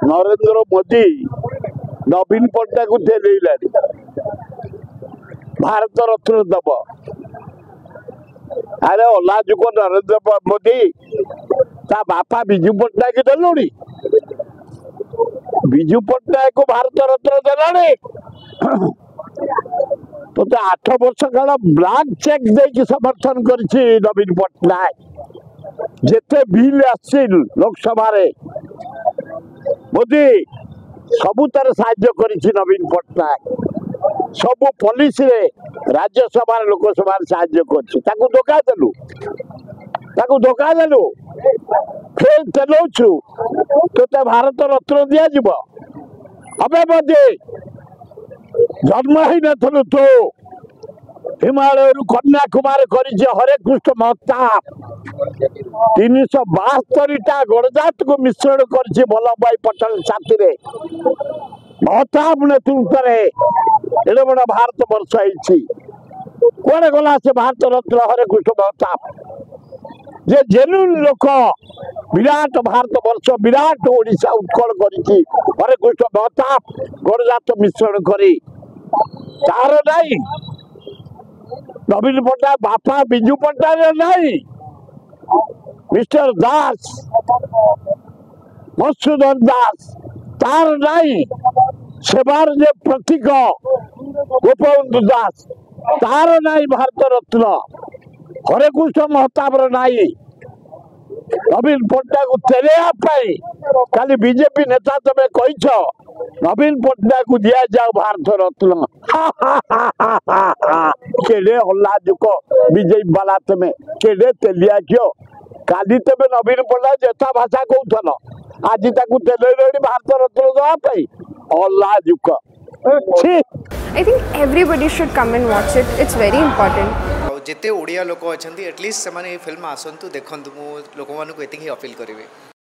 नरेंद्र मोदी नवीन पट्टनायक को देलानी भारत रत्न दब। अरे अलाजुक नरेंद्र मोदी ता बापा विजु पट्टनायक देलुणी विजु पट्टनायक को भारत रत्न देलानी तो 8 वर्ष काल ब्लैंक चेक दे समर्थन कर नवीन पट्टनायक जेते बिल आसी लोकसभा मोदी सबू तार साहाय्य कर नवीन पट्टनायक सबू पुलिस रे राज्यसभा लोकसभा साहाय्य धोखा देलु फिर चलाऊ तो भारत रत्न दि जा अबे मोदी जन्म ही नथलु तो हिमालय कन्याकुमारी कर हरे कृष्ण महताब 372टा गणजात को मिश्रण कर वल्लभ भाई पटेल साथी महताब नेतृत्व एडे बड़ा भारत वर्ष कौन गला से भारत रत्न हरे कृष्ण महताब जे जेन्युइन लोक विराट भारत वर्ष विराट ओडिशा उत्कल कर हरे कृष्ण महताब गणजात मिश्रण करी तार नहीं नवीन पट्टनायक बापा विजु पट्टनायक नहीं मिस्टर दास मधुसूदन दास तार नहीं सेवार जे प्रतीक गोपबंधु दास तार नहीं भारत रत्न हरे कृष्ण महताब नहीं नवीन पट्टनायक को तेरेया खाली बीजेपी नेता तमें कहीच नवीन पट्टनायक को दिया जाओ भारत रत्न केड़े हल्लाजुक बीजेपी वाला तमें केड़े तेलिया क्यों काली तमें नवीन पट्टनायक जेता भाषा कहूल आज तेल भारत रत्न दवाई हल्लाजुक I think everybody should come and watch it. It's very important. जिते ओडिया लोक अच्छा एटलिस्ट से फिल्म आसतु देखु लोक मानक ये अपील करेंगे।